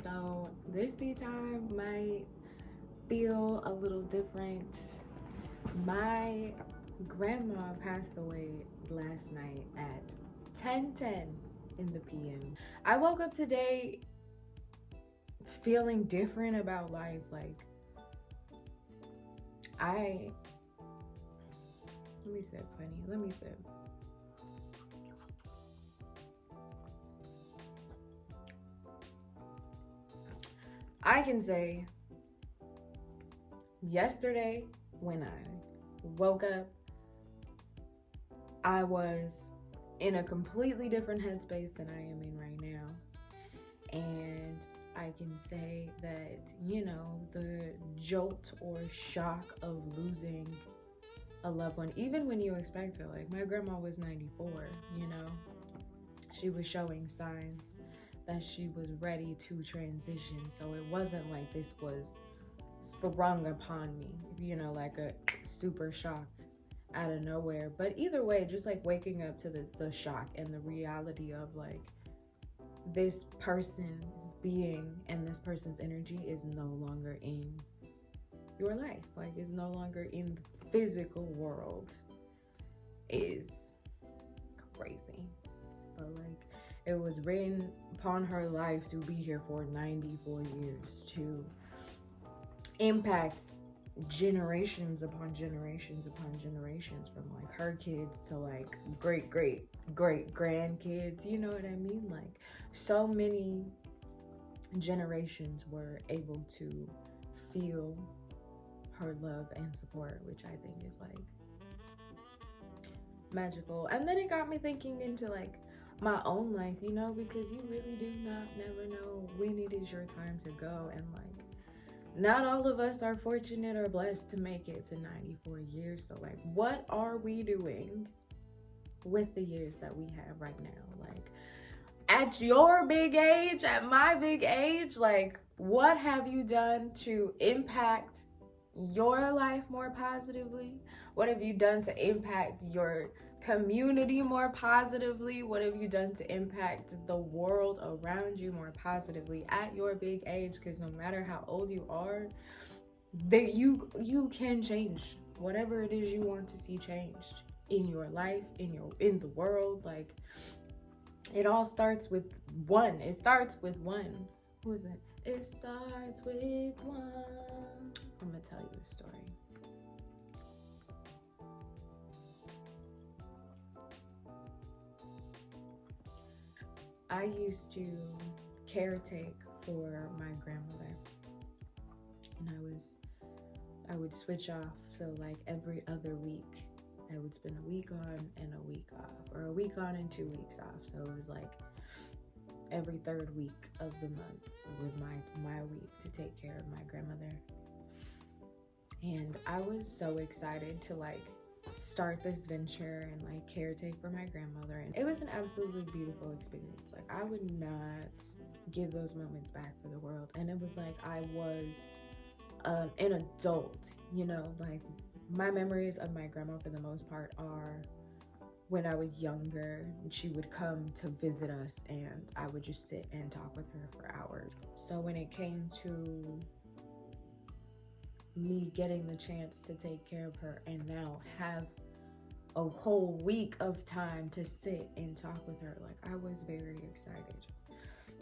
So this tea time might feel a little different. My grandma passed away last night at 10:10 in the PM. I woke up today feeling different about life. Like I let me sip, honey. Let me sip. I can say yesterday when I woke up, I was in a completely different headspace than I am in right now. And I can say that, the jolt or shock of losing a loved one, even when you expect it, like my grandma was 94, she was showing signs that she was ready to transition. So it wasn't like this was sprung upon me, like a super shock out of nowhere. But either way, just like waking up to the shock and the reality of like this person's being and this person's energy is no longer in your life, like is no longer in the physical world, is crazy. But like it was written upon her life to be here for 94 years, to impact generations upon generations upon generations, from like her kids to like great grandkids, you know what I mean? Like so many generations were able to feel her love and support, which I think is like magical. And then it got me thinking into like my own life, because you really do never know when it is your time to go. And like not all of us are fortunate or blessed to make it to 94 years. So like what are we doing with the years that we have right now? Like at your big age, at my big age, like what have you done to impact your life more positively? What have you done to impact your community more positively? What have you done to impact the world around you more positively at your big age? Because no matter how old you are, that you can change whatever it is you want to see changed in your life, in the world. Like it all starts with one. It starts with one. Who is it? It starts with one. I'm gonna tell you a story. I used to caretake for my grandmother, and I would switch off. So like every other week, I would spend a week on and a week off, or a week on and 2 weeks off. So it was like every third week of the month was my week to take care of my grandmother. And I was so excited to like start this venture and like caretake for my grandmother, and it was an absolutely beautiful experience. Like I would not give those moments back for the world. And it was like I was an adult, like my memories of my grandma for the most part are when I was younger and she would come to visit us, and I would just sit and talk with her for hours. So when it came to me getting the chance to take care of her and now have a whole week of time to sit and talk with her, like I was very excited.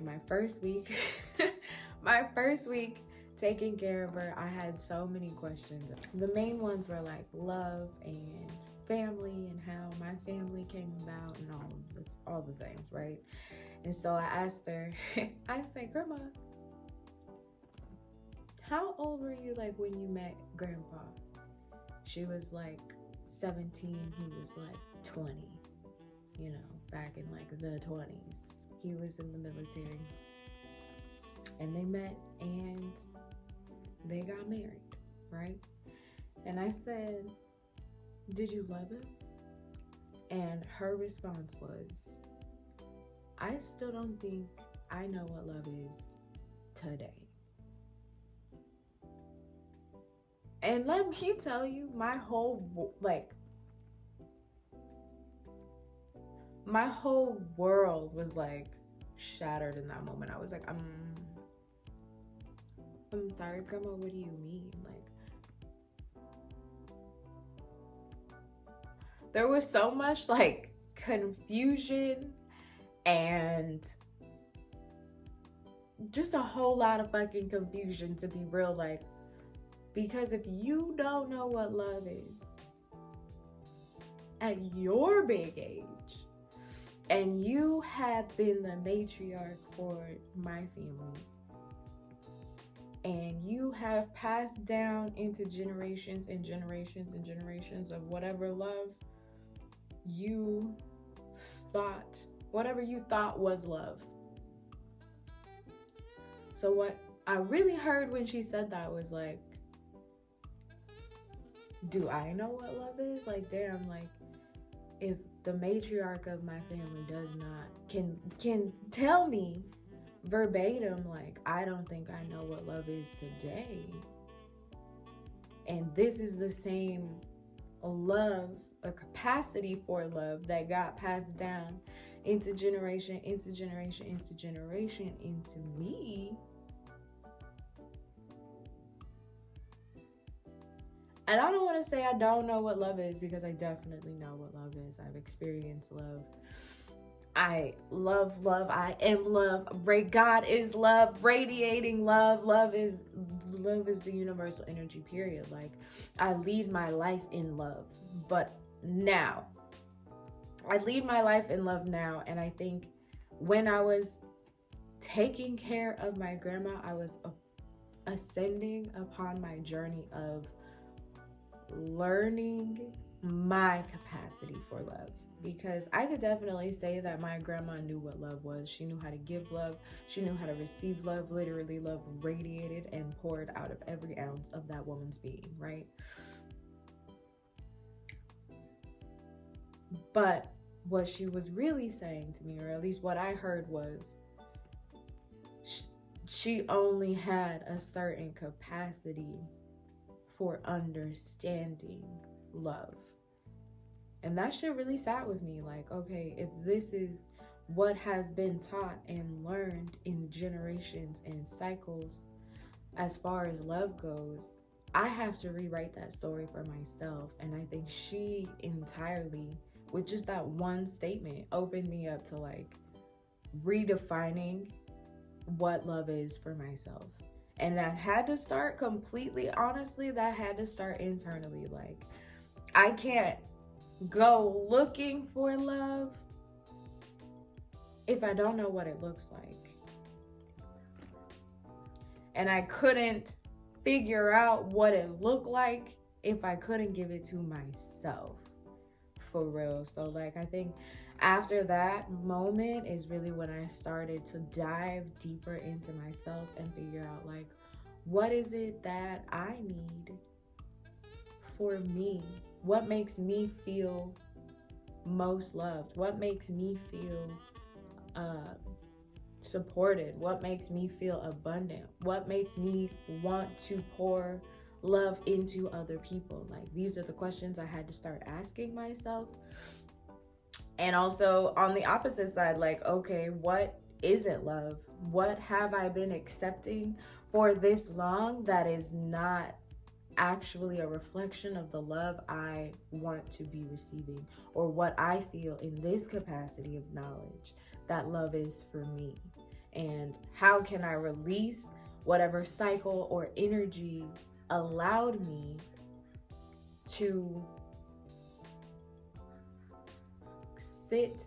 My first week my first week taking care of her, I had so many questions. The main ones were like love and family and how my family came about and all the things, right? And so I asked her, I said, Grandma, how old were you like when you met Grandpa? She was like 17, he was like 20, back in like the 20s. He was in the military. And they met and they got married, right? And I said, did you love him? And her response was, I still don't think I know what love is today. And let me tell you, my whole world was like shattered in that moment. I was like, I'm sorry, Grandma, what do you mean? Like, there was so much like confusion and just a whole lot of fucking confusion, to be real. Like, because if you don't know what love is at your big age, and you have been the matriarch for my family, and you have passed down into generations and generations and generations of whatever love you thought, whatever you thought was love. So what I really heard when she said that was like, do I know what love is? Like, damn, like, if the matriarch of my family does not, can tell me verbatim, like, I don't think I know what love is today. And this is the same love, a capacity for love that got passed down into generation, into generation, into generation, into me. And I don't want to say I don't know what love is, because I definitely know what love is. I've experienced love. I love love. I am love. God is love, radiating love. Love is the universal energy, period. Like, I lead my life in love. But now, I lead my life in love now. And I think when I was taking care of my grandma, I was ascending upon my journey of learning my capacity for love. Because I could definitely say that my grandma knew what love was. She knew how to give love. She knew how to receive love. Literally, love radiated and poured out of every ounce of that woman's being, right? But what she was really saying to me, or at least what I heard, was she only had a certain capacity for understanding love. And that shit really sat with me. Like, okay, if this is what has been taught and learned in generations and cycles as far as love goes, I have to rewrite that story for myself. And I think she entirely, with just that one statement, opened me up to like redefining what love is for myself. And that had to start completely, honestly, that had to start internally. Like, I can't go looking for love if I don't know what it looks like. And I couldn't figure out what it looked like if I couldn't give it to myself, for real. So like, I think after that moment is really when I started to dive deeper into myself and figure out like, what is it that I need for me? What makes me feel most loved? What makes me feel supported? What makes me feel abundant? What makes me want to pour love into other people? Like, these are the questions I had to start asking myself. And also on the opposite side, like, okay, what isn't love? What have I been accepting for this long that is not actually a reflection of the love I want to be receiving, or what I feel in this capacity of knowledge that love is for me? And how can I release whatever cycle or energy allowed me to sit?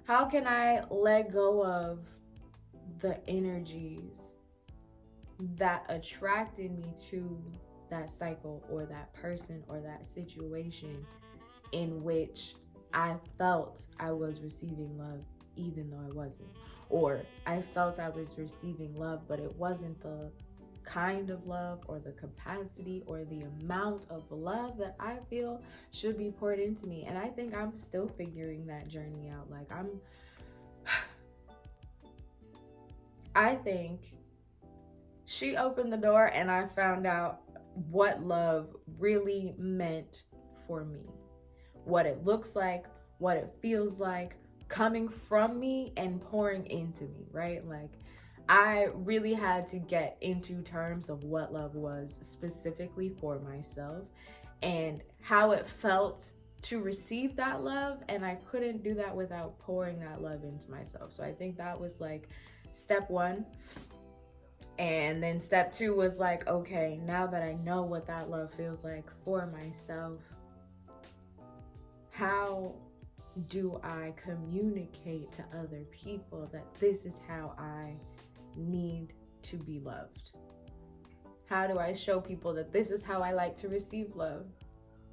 How can I let go of the energies that attracted me to that cycle or that person or that situation in which I felt I was receiving love even though I wasn't, or I felt I was receiving love but it wasn't the kind of love or the capacity or the amount of love that I feel should be poured into me. And I think I'm still figuring that journey out. Like, I think she opened the door and I found out what love really meant for me. What it looks like, what it feels like, coming from me and pouring into me, right? Like, I really had to get into terms of what love was specifically for myself and how it felt to receive that love. And I couldn't do that without pouring that love into myself. So I think that was like step one. And then step two was like, okay, now that I know what that love feels like for myself, how do I communicate to other people that this is how I need to be loved? How do I show people that this is how I like to receive love?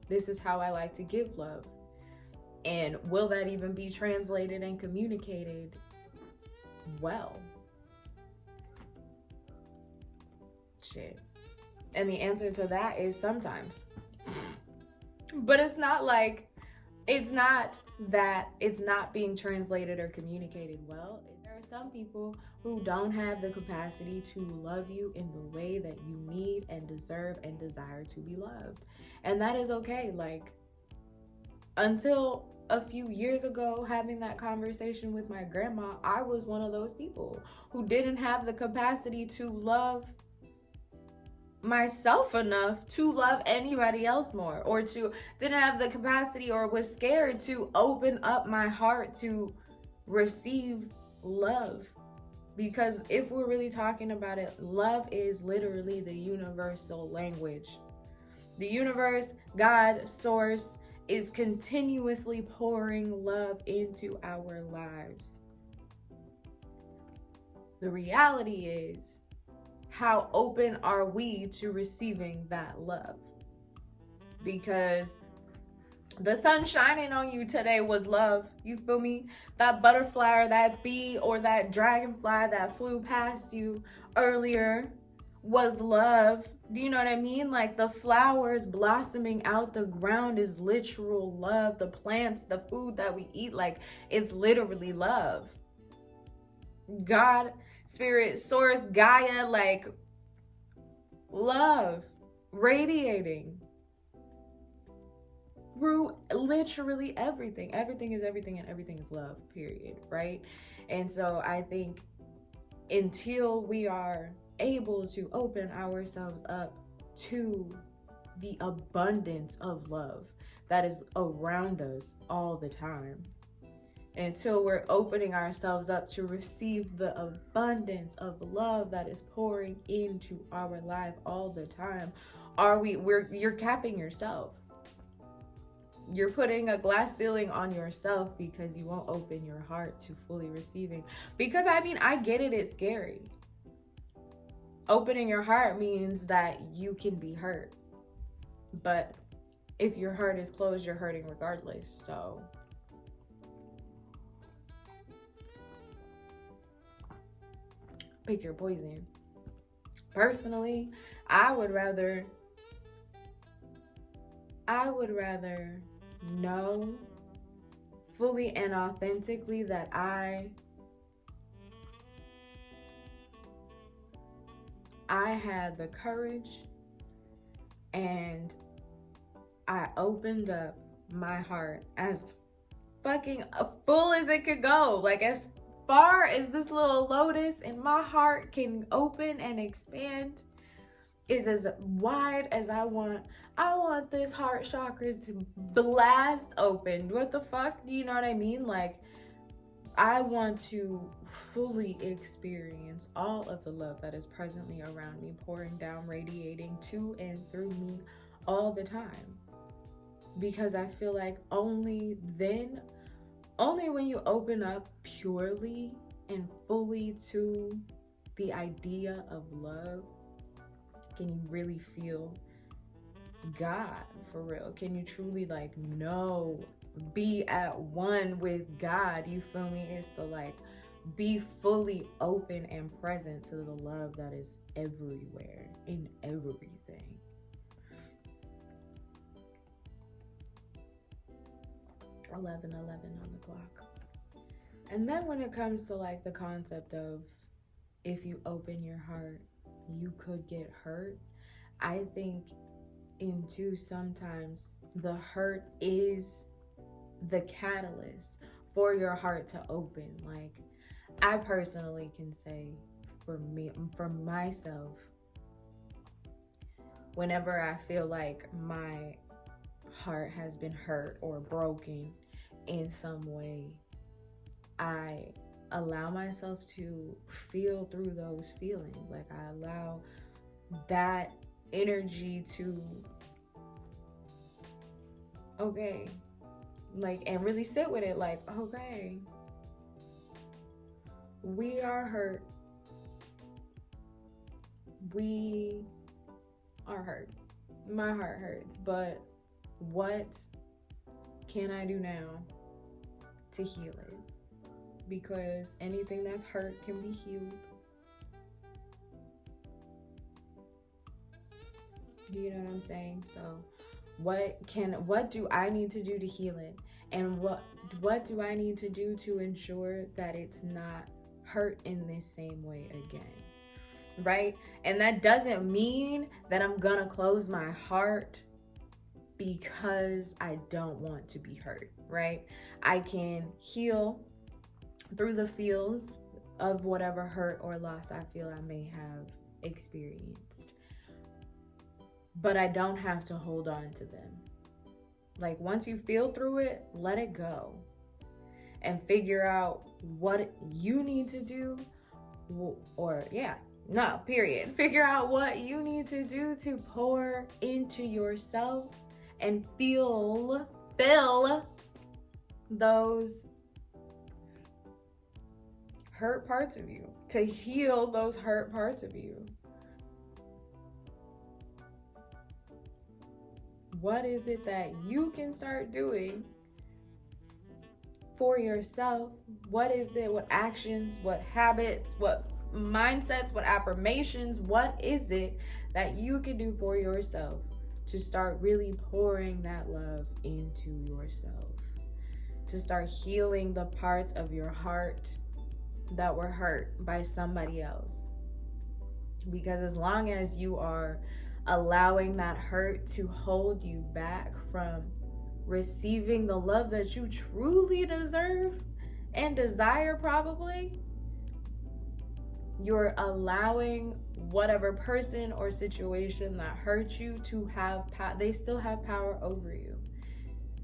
This is how I like to give love. And will that even be translated and communicated well? Shit. And the answer to that is sometimes. But it's not like, it's not that it's not being translated or communicated well. There are some people who don't have the capacity to love you in the way that you need and deserve and desire to be loved. And that is okay. Like, until a few years ago, having that conversation with my grandma, I was one of those people who didn't have the capacity to love myself enough to love anybody else more, or to didn't have the capacity or was scared to open up my heart to receive love. Because if we're really talking about it, love is literally the universal language. The universe, God, source, is continuously pouring love into our lives. The reality is, how open are we to receiving that love? Because the sun shining on you today was love. You feel me? That butterfly or that bee or that dragonfly that flew past you earlier was love. Do you know what I mean? Like, the flowers blossoming out the ground is literal love. The plants, the food that we eat, like, it's literally love. God, spirit, source, Gaia, like, love radiating through literally everything. Everything is everything, and everything is love, period, right? And so I think until we are able to open ourselves up to the abundance of love that is around us all the time, until we're opening ourselves up to receive the abundance of love that is pouring into our life all the time, you're capping yourself. You're putting a glass ceiling on yourself because you won't open your heart to fully receiving. Because I mean, I get it, it's scary. Opening your heart means that you can be hurt. But if your heart is closed, you're hurting regardless. So pick your poison. Personally, I would rather know fully and authentically that I had the courage and I opened up my heart as fucking full as it could go. Like, as far as this little lotus in my heart can open and expand is as wide as I want. I want this heart chakra to blast open. What the fuck? You know what I mean? Like, I want to fully experience all of the love that is presently around me, pouring down, radiating to and through me all the time. Because I feel like only when you open up purely and fully to the idea of love, can you really feel God for real? Can you truly like know, be at one with God? You feel me? It's to like be fully open and present to the love that is everywhere, in everything. $11 on the clock. And then when it comes to like the concept of if you open your heart, you could get hurt. I think sometimes the hurt is the catalyst for your heart to open. Like, I personally can say for me, for myself. Whenever I feel like my heart has been hurt or broken in some way, I allow myself to feel through those feelings. Like, I allow that energy to, okay, like, and really sit with it. Like, okay, we are hurt. We are hurt. My heart hurts, but what can I do now to heal it? Because anything that's hurt can be healed. You know what I'm saying? So what do I need to do to heal it? And what do I need to do to ensure that it's not hurt in this same way again? Right? And that doesn't mean that I'm gonna close my heart because I don't want to be hurt, right? I can heal through the feels of whatever hurt or loss I feel I may have experienced. But I don't have to hold on to them. Like, once you feel through it, let it go. And figure out what you need to do, figure out what you need to do to pour into yourself and fill those hurt parts of you, to heal those hurt parts of you. What is it that you can start doing for yourself? What is it? What actions, what habits, what mindsets, what affirmations, what is it that you can do for yourself to start really pouring that love into yourself? To start healing the parts of your heart that were hurt by somebody else. Because as long as you are allowing that hurt to hold you back from receiving the love that you truly deserve and desire, probably, you're allowing whatever person or situation that hurt you to have they still have power over you.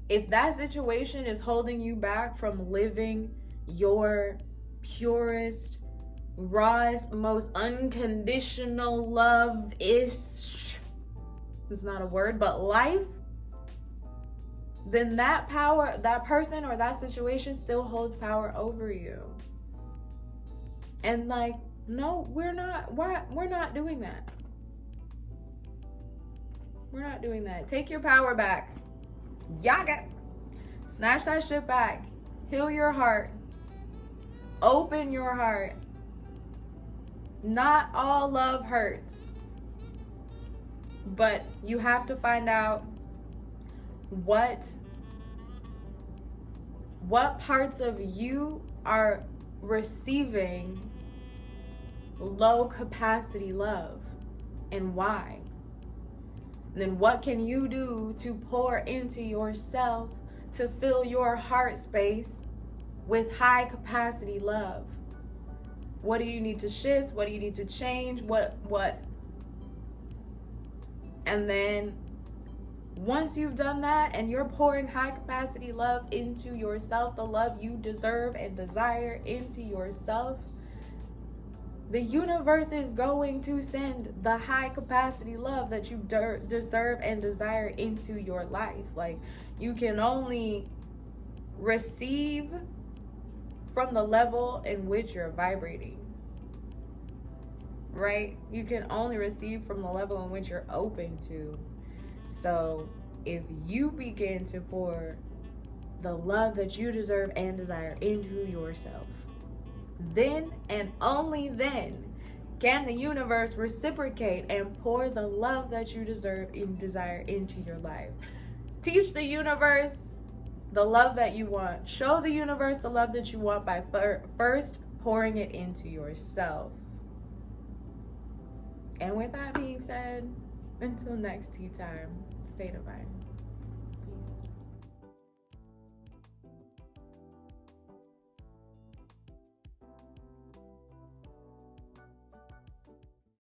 If that situation is holding you back from living your purest, rawest, most unconditional love is, it's not a word, but life, then that power, that person or that situation still holds power over you. And like, no, we're not doing that. We're not doing that. Take your power back. Yaga. Snatch that shit back. Heal your heart. Open your heart. Not all love hurts. But you have to find out what parts of you are receiving low capacity love and why. And then what can you do to pour into yourself to fill your heart space with high capacity love? What do you need to shift? What do you need to change? What? And then once you've done that and you're pouring high capacity love into yourself, the love you deserve and desire into yourself, the universe is going to send the high capacity love that you deserve and desire into your life. Like, you can only receive from the level in which you're vibrating, right? You can only receive from the level in which you're open to. So if you begin to pour the love that you deserve and desire into yourself, then and only then can the universe reciprocate and pour the love that you deserve and desire into your life. Teach the universe the love that you want. Show the universe the love that you want by first pouring it into yourself. And with that being said, until next tea time, stay divine.